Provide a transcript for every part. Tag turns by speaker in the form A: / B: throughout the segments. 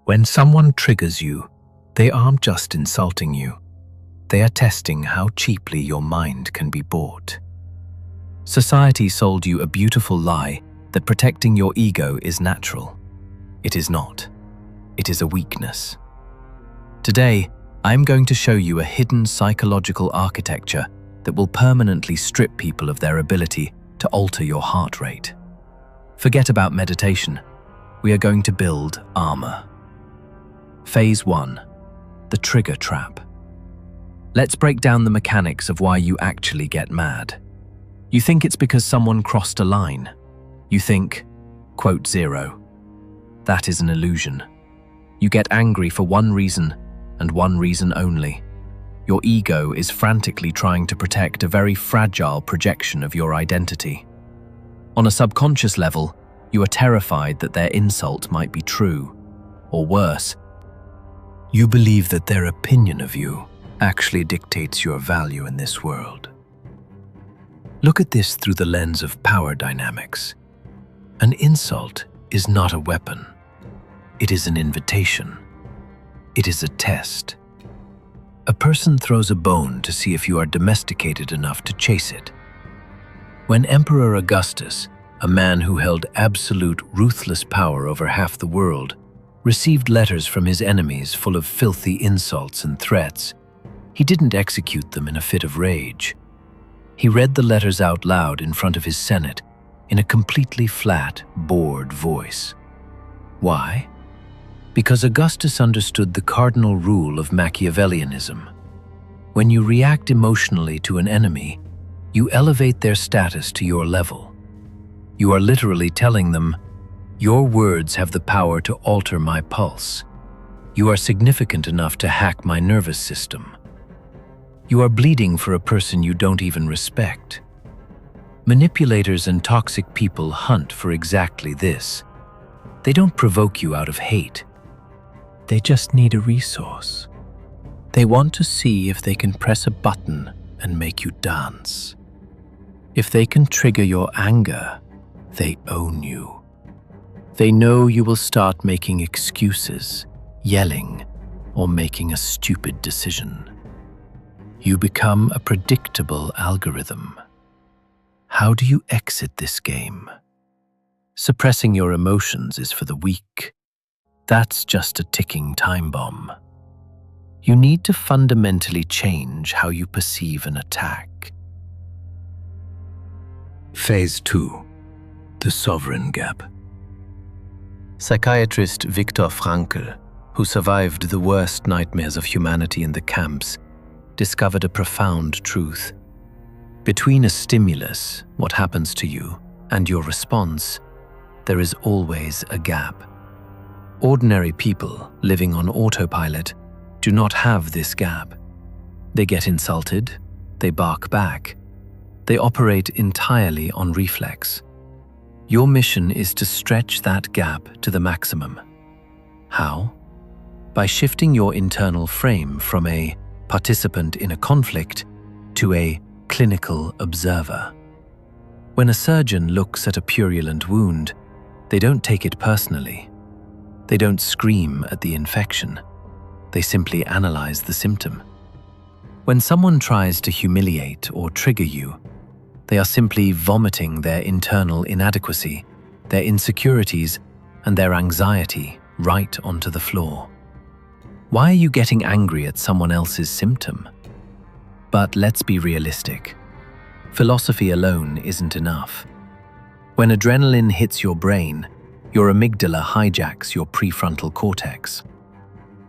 A: When someone triggers you, they aren't just insulting you. They are testing how cheaply your mind can be bought. Society sold you a beautiful lie that protecting your ego is natural. It is not. It is a weakness. Today, I'm going to show you a hidden psychological architecture that will permanently strip people of their ability to alter your heart rate. Forget about meditation. We are going to build armor. Phase 1. The trigger trap. Let's break down the mechanics of why you actually get mad. You think it's because someone crossed a line. You think, quote zero. That is an illusion. You get angry for one reason, and one reason only. Your ego is frantically trying to protect a very fragile projection of your identity. On a subconscious level, you are terrified that their insult might be true, or worse, you believe that their opinion of you actually dictates your value in this world. Look at this through the lens of power dynamics. An insult is not a weapon. It is an invitation. It is a test. A person throws a bone to see if you are domesticated enough to chase it. When Emperor Augustus, a man who held absolute ruthless power over half the world, received letters from his enemies full of filthy insults and threats, he didn't execute them in a fit of rage. He read the letters out loud in front of his Senate in a completely flat, bored voice. Why? Because Augustus understood the cardinal rule of machiavellianism. When you react emotionally to an enemy, you elevate their status to your level. You are literally telling them, "Your words have the power to alter my pulse. You are significant enough to hack my nervous system." You are bleeding for a person you don't even respect. Manipulators and toxic people hunt for exactly this. They don't provoke you out of hate. They just need a resource. They want to see if they can press a button and make you dance. If they can trigger your anger, they own you. They know you will start making excuses, yelling, or making a stupid decision. You become a predictable algorithm. How do you exit this game? Suppressing your emotions is for the weak. That's just a ticking time bomb. You need to fundamentally change how you perceive an attack. Phase 2. The sovereign gap. Psychiatrist Viktor Frankl, who survived the worst nightmares of humanity in the camps, discovered a profound truth. Between a stimulus, what happens to you, and your response, there is always a gap. Ordinary people living on autopilot do not have this gap. They get insulted, they bark back. They operate entirely on reflex. Your mission is to stretch that gap to the maximum. How? By shifting your internal frame from a participant in a conflict to a clinical observer. When a surgeon looks at a purulent wound, they don't take it personally. They don't scream at the infection. They simply analyze the symptom. When someone tries to humiliate or trigger you, they are simply vomiting their internal inadequacy, their insecurities, and their anxiety right onto the floor. Why are you getting angry at someone else's symptom? But let's be realistic. Philosophy alone isn't enough. When adrenaline hits your brain, your amygdala hijacks your prefrontal cortex.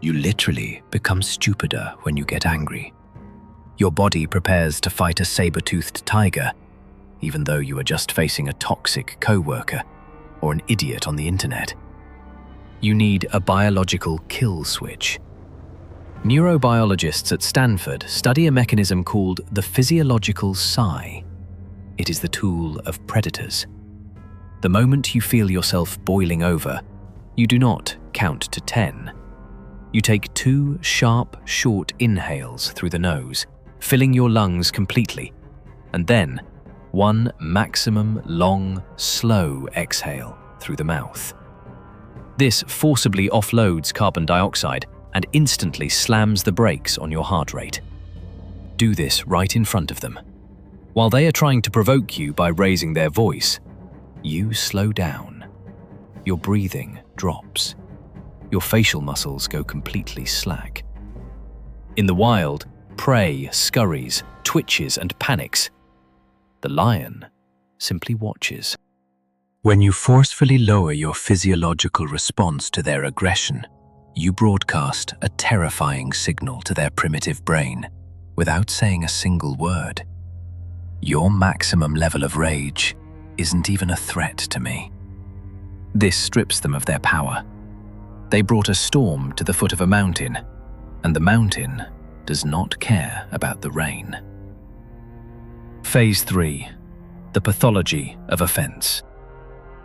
A: You literally become stupider when you get angry. Your body prepares to fight a saber-toothed tiger, even though you are just facing a toxic coworker or an idiot on the internet. You need a biological kill switch. Neurobiologists at Stanford study a mechanism called the physiological sigh. It is the tool of predators. The moment you feel yourself boiling over, you do not count to 10. You take 2 sharp, short inhales through the nose, filling your lungs completely, and then 1 maximum long, slow exhale through the mouth.
B: This forcibly offloads carbon dioxide and instantly slams the brakes on your heart rate. Do this right in front of them. While they are trying to provoke you by raising their voice, you slow down. Your breathing drops. Your facial muscles go completely slack. In the wild, prey scurries, twitches, and panics. The lion simply watches.
A: When you forcefully lower your physiological response to their aggression, you broadcast a terrifying signal to their primitive brain without saying a single word. Your maximum level of rage isn't even a threat to me. This strips them of their power. They brought a storm to the foot of a mountain, and the mountain does not care about the rain. Phase 3. The Pathology of Offense.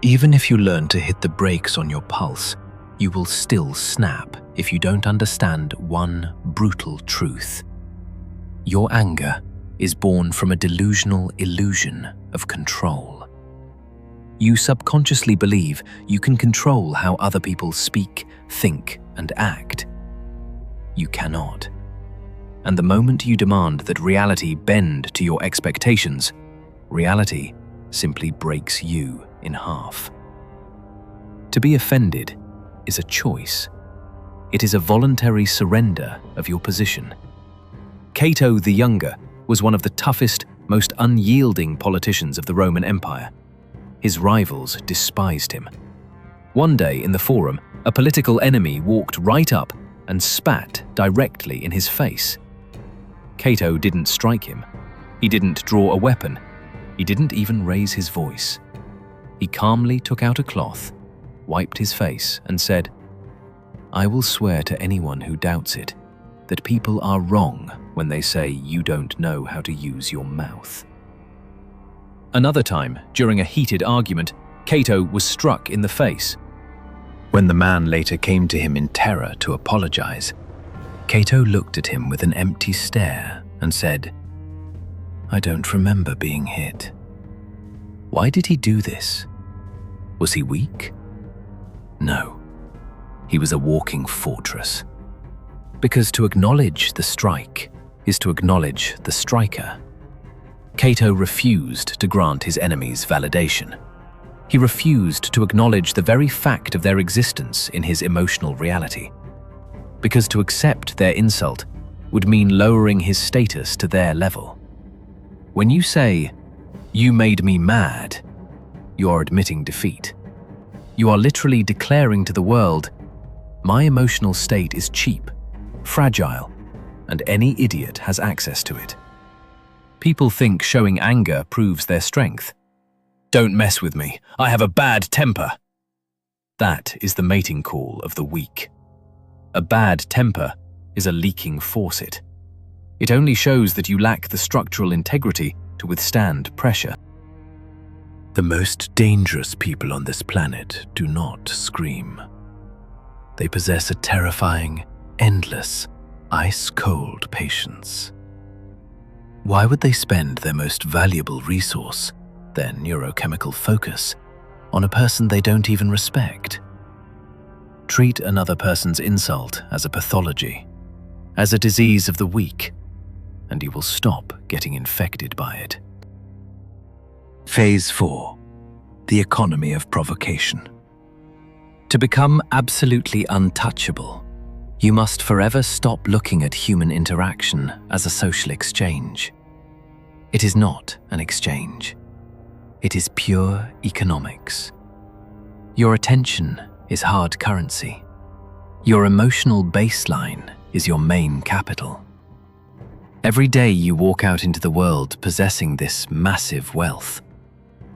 A: Even if you learn to hit the brakes on your pulse, you will still snap if you don't understand one brutal truth. Your anger is born from a delusional illusion of control. You subconsciously believe you can control how other people speak, think, and act. You cannot. And the moment you demand that reality bend to your expectations, reality simply breaks you in half. To be offended is a choice. It is a voluntary surrender of your position. Cato the Younger was one of the toughest, most unyielding politicians of the Roman Empire. His rivals despised him. One day in the Forum, a political enemy walked right up and spat directly in his face. Cato didn't strike him. He didn't draw a weapon. He didn't even raise his voice. He calmly took out a cloth, wiped his face, and said, "I will swear to anyone who doubts it that people are wrong when they say you don't know how to use your mouth." Another time, during a heated argument, Cato was struck in the face. When the man later came to him in terror to apologize, Cato looked at him with an empty stare and said, "I don't remember being hit." Why did he do this? Was he weak? No. He was a walking fortress. Because to acknowledge the strike is to acknowledge the striker. Cato refused to grant his enemies validation. He refused to acknowledge the very fact of their existence in his emotional reality. Because to accept their insult would mean lowering his status to their level. When you say, "You made me mad," you are admitting defeat. You are literally declaring to the world, "My emotional state is cheap, fragile, and any idiot has access to it." People think showing anger proves their strength. "Don't mess with me, I have a bad temper." That is the mating call of the weak. A bad temper is a leaking faucet. It only shows that you lack the structural integrity to withstand pressure. The most dangerous people on this planet do not scream. They possess a terrifying, endless, ice-cold patience. Why would they spend their most valuable resource, their neurochemical focus, on a person they don't even respect? Treat another person's insult as a pathology, as a disease of the weak, and you will stop getting infected by it. Phase 4. The Economy of Provocation. To become absolutely untouchable, you must forever stop looking at human interaction as a social exchange. It is not an exchange. It is pure economics. Your attention is hard currency. Your emotional baseline is your main capital. Every day you walk out into the world possessing this massive wealth,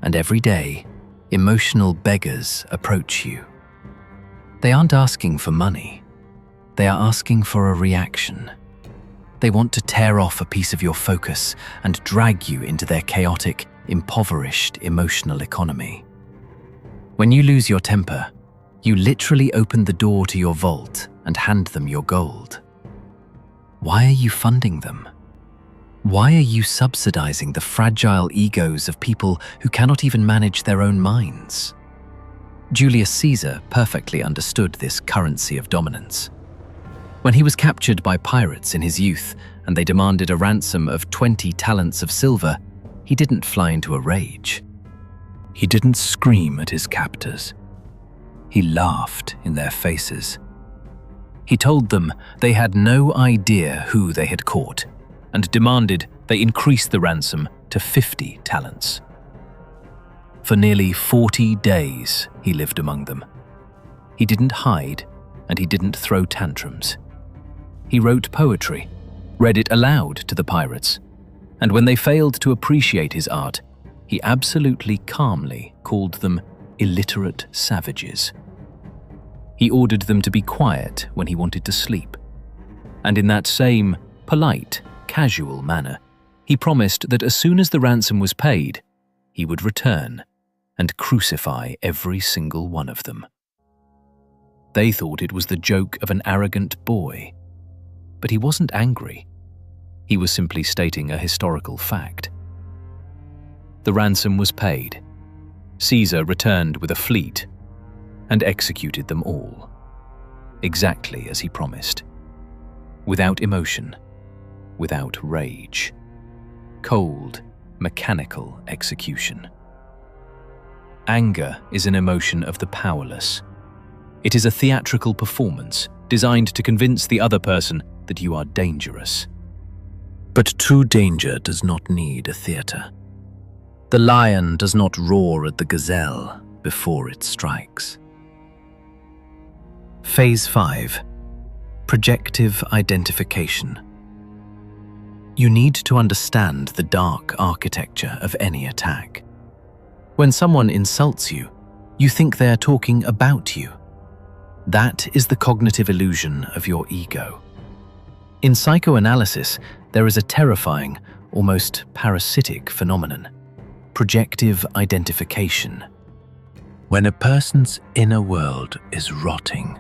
A: and every day emotional beggars approach you. They aren't asking for money. They are asking for a reaction. They want to tear off a piece of your focus and drag you into their chaotic, impoverished emotional economy. When you lose your temper, you literally open the door to your vault and hand them your gold. Why are you funding them? Why are you subsidizing the fragile egos of people who cannot even manage their own minds?
B: Julius Caesar perfectly understood this currency of dominance. When he was captured by pirates in his youth and they demanded a ransom of 20 talents of silver, he didn't fly into a rage. He didn't scream at his captors. He laughed in their faces. He told them they had no idea who they had caught and demanded they increase the ransom to 50 talents. For nearly 40 days, he lived among them. He didn't hide and he didn't throw tantrums. He wrote poetry, read it aloud to the pirates, and when they failed to appreciate his art, he absolutely calmly called them illiterate savages. He ordered them to be quiet when he wanted to sleep, and in that same polite, casual manner, he promised that as soon as the ransom was paid, he would return and crucify every single one of them. They thought it was the joke of an arrogant boy, but he wasn't angry. He was simply stating a historical fact. The ransom was paid. Caesar returned with a fleet and executed them all, exactly as he promised. Without emotion, without rage. Cold, mechanical execution. Anger is an emotion of the powerless. It is a theatrical performance designed to convince the other person that you are dangerous. But true danger does not need a theater. The lion does not roar at the gazelle before it strikes.
A: Phase 5. Projective Identification. You need to understand the dark architecture of any attack. When someone insults you, you think they are talking about you. That is the cognitive illusion of your ego. In psychoanalysis, there is a terrifying, almost parasitic phenomenon: projective identification. When a person's inner world is rotting,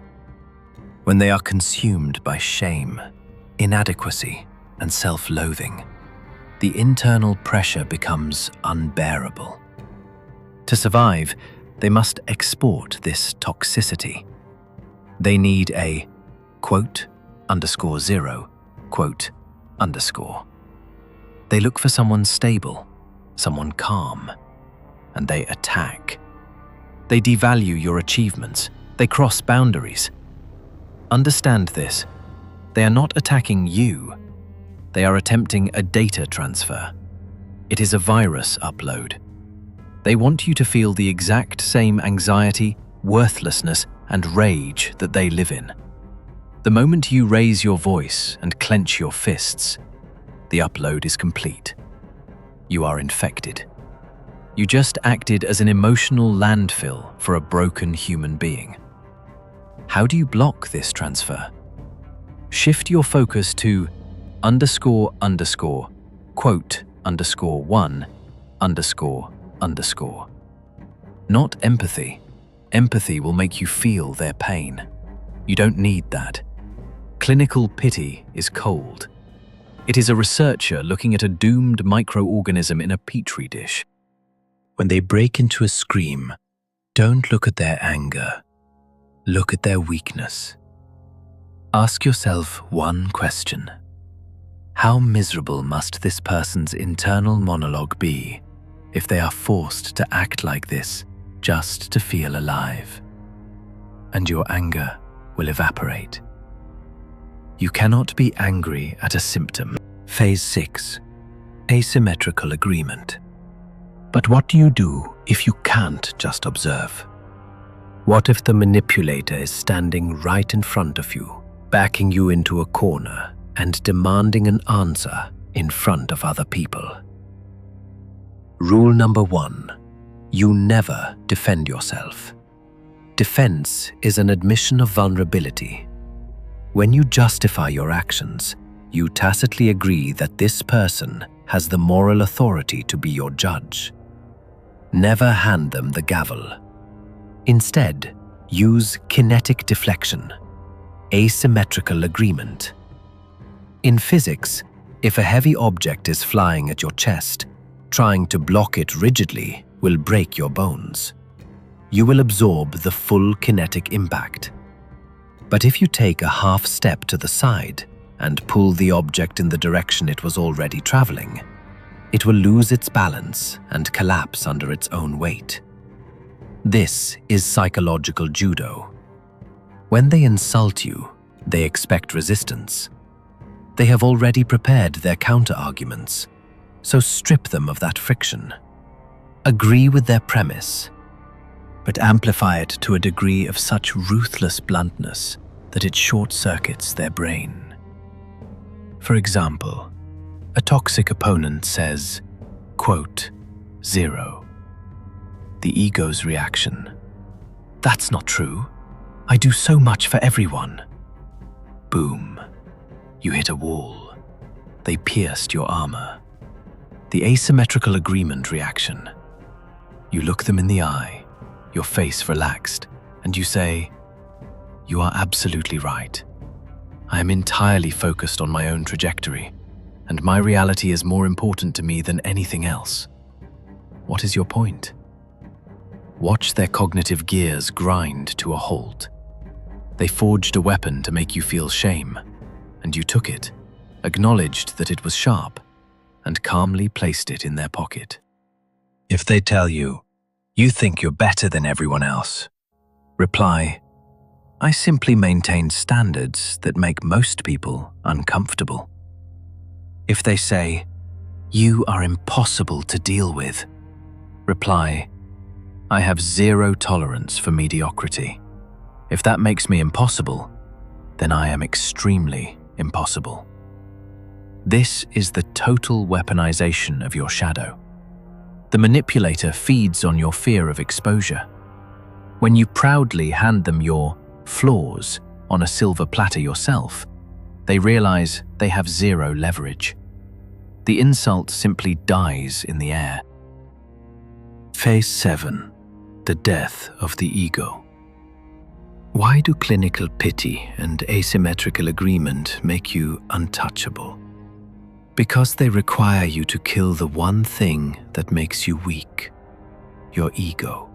A: when they are consumed by shame, inadequacy, and self-loathing, the internal pressure becomes unbearable. To survive, they must export this toxicity. They need a quote_0, quote_. They look for someone stable, someone calm, and they attack. They devalue your achievements. They cross boundaries. Understand this. They are not attacking you. They are attempting a data transfer. It is a virus upload. They want you to feel the exact same anxiety, worthlessness, and rage that they live in. The moment you raise your voice and clench your fists, the upload is complete. You are infected. You just acted as an emotional landfill for a broken human being. How do you block this transfer? Shift your focus to __, quote_1__. Not empathy. Empathy will make you feel their pain. You don't need that. Clinical pity is cold. It is a researcher looking at a doomed microorganism in a petri dish. When they break into a scream, don't look at their anger. Look at their weakness. Ask yourself one question. How miserable must this person's internal monologue be if they are forced to act like this just to feel alive? And your anger will evaporate. You cannot be angry at a symptom. Phase 6. Asymmetrical agreement. But what do you do if you can't just observe? What if the manipulator is standing right in front of you, backing you into a corner and demanding an answer in front of other people? Rule number 1. You never defend yourself. Defense is an admission of vulnerability. When you justify your actions, you tacitly agree that this person has the moral authority to be your judge. Never hand them the gavel. Instead, use kinetic deflection, asymmetrical agreement. In physics, if a heavy object is flying at your chest, trying to block it rigidly will break your bones. you will absorb the full kinetic impact. But if you take a half step to the side and pull the object in the direction it was already traveling, it will lose its balance and collapse under its own weight. This is psychological judo. When they insult you, they expect resistance. They have already prepared their counter-arguments, so strip them of that friction. Agree with their premise, but amplify it to a degree of such ruthless bluntness that it short-circuits their brain. For example, a toxic opponent says, quote, 0. The ego's reaction: that's not true. I do so much for everyone. Boom. You hit a wall. They pierced your armor. The asymmetrical agreement reaction: you look them in the eye, your face relaxed, and you say, you are absolutely right. I am entirely focused on my own trajectory, and my reality is more important to me than anything else. What is your point? Watch their cognitive gears grind to a halt. They forged a weapon to make you feel shame, and you took it, acknowledged that it was sharp, and calmly placed it in their pocket. If they tell you, you think you're better than everyone else, reply, I simply maintain standards that make most people uncomfortable. If they say, you are impossible to deal with, reply, I have zero tolerance for mediocrity. If that makes me impossible, then I am extremely impossible. This is the total weaponization of your shadow. The manipulator feeds on your fear of exposure. When you proudly hand them your flaws on a silver platter yourself, they realize they have zero leverage. The insult simply dies in the air. Phase 7. The death of the ego. Why do clinical pity and asymmetrical agreement make you untouchable? Because they require you to kill the one thing that makes you weak, your ego.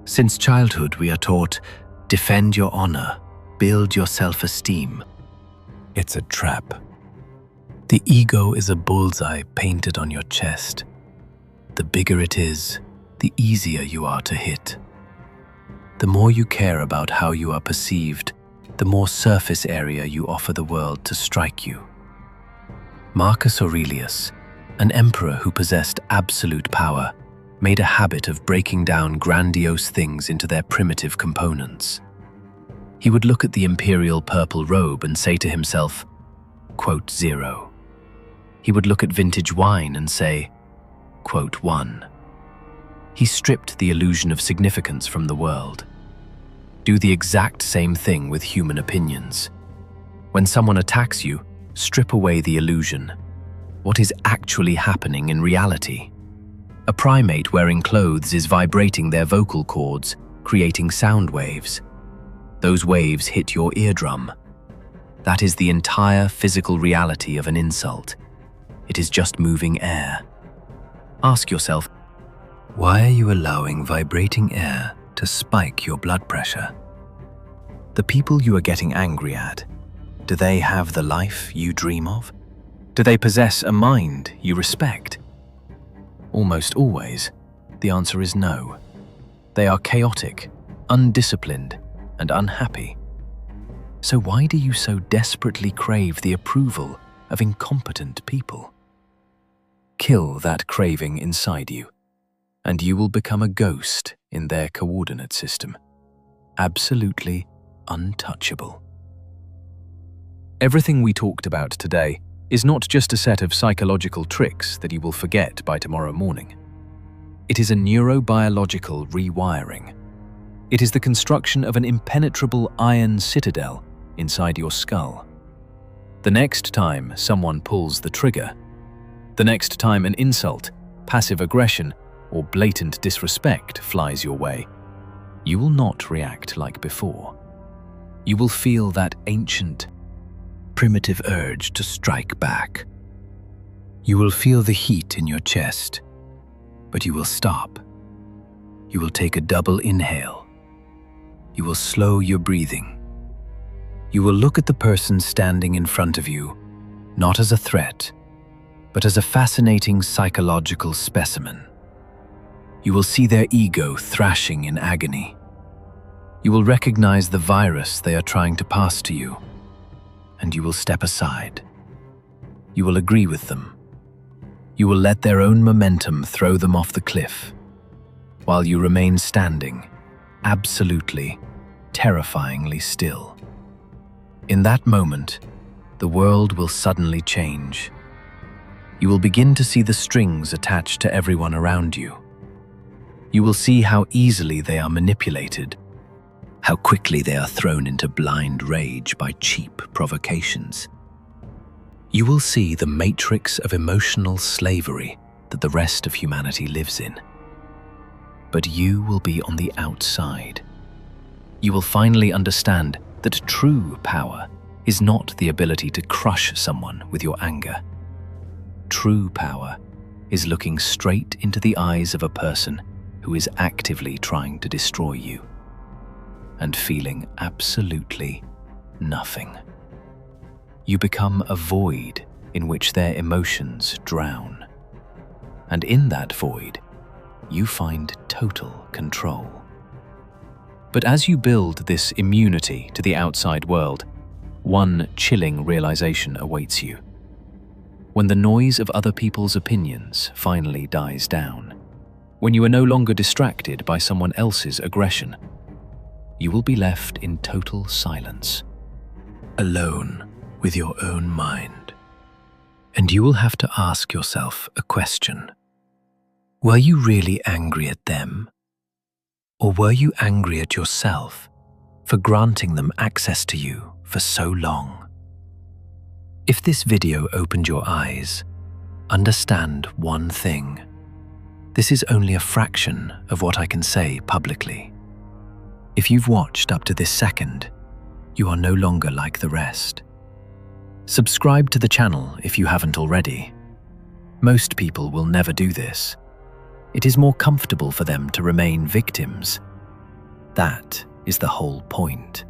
A: Since childhood, we are taught, defend your honor, build your self-esteem. It's a trap. The ego is a bullseye painted on your chest. The bigger it is, the easier you are to hit. The more you care about how you are perceived, the more surface area you offer the world to strike you. Marcus Aurelius, an emperor who possessed absolute power, made a habit of breaking down grandiose things into their primitive components. He would look at the imperial purple robe and say to himself, quote, 0. He would look at vintage wine and say, quote, 1. He stripped the illusion of significance from the world. Do the exact same thing with human opinions. When someone attacks you, strip away the illusion. What is actually happening in reality? A primate wearing clothes is vibrating their vocal cords, creating sound waves. Those waves hit your eardrum. That is the entire physical reality of an insult. It is just moving air. Ask yourself, why are you allowing vibrating air to spike your blood pressure? The people you are getting angry at, do they have the life you dream of? Do they possess a mind you respect? Almost always, the answer is no. They are chaotic, undisciplined, and unhappy. So why do you so desperately crave the approval of incompetent people? Kill that craving inside you, and you will become a ghost in their coordinate system. Absolutely untouchable. Everything we talked about today is not just a set of psychological tricks that you will forget by tomorrow morning. It is a neurobiological rewiring. It is the construction of an impenetrable iron citadel inside your skull. The next time someone pulls the trigger, the next time an insult, passive aggression, or blatant disrespect flies your way, you will not react like before. You will feel that ancient, primitive urge to strike back. You will feel the heat in your chest, but you will stop. You will take a double inhale. You will slow your breathing. You will look at the person standing in front of you, not as a threat, but as a fascinating psychological specimen. You will see their ego thrashing in agony. You will recognize the virus they are trying to pass to you, and you will step aside. You will agree with them. You will let their own momentum throw them off the cliff, while you remain standing, absolutely, terrifyingly still. In that moment, the world will suddenly change. You will begin to see the strings attached to everyone around you. You will see how easily they are manipulated, how quickly they are thrown into blind rage by cheap provocations. You will see the matrix of emotional slavery that the rest of humanity lives in. But you will be on the outside. You will finally understand that true power is not the ability to crush someone with your anger. True power is looking straight into the eyes of a person who is actively trying to destroy you and feeling absolutely nothing. You become a void in which their emotions drown. And in that void, you find total control. But as you build this immunity to the outside world, one chilling realization awaits you. When the noise of other people's opinions finally dies down, when you are no longer distracted by someone else's aggression, you will be left in total silence, alone with your own mind. And you will have to ask yourself a question. Were you really angry at them? Or were you angry at yourself for granting them access to you for so long? If this video opened your eyes, understand one thing. This is only a fraction of what I can say publicly. If you've watched up to this second, you are no longer like the rest. Subscribe to the channel if you haven't already. Most people will never do this. It is more comfortable for them to remain victims. That is the whole point.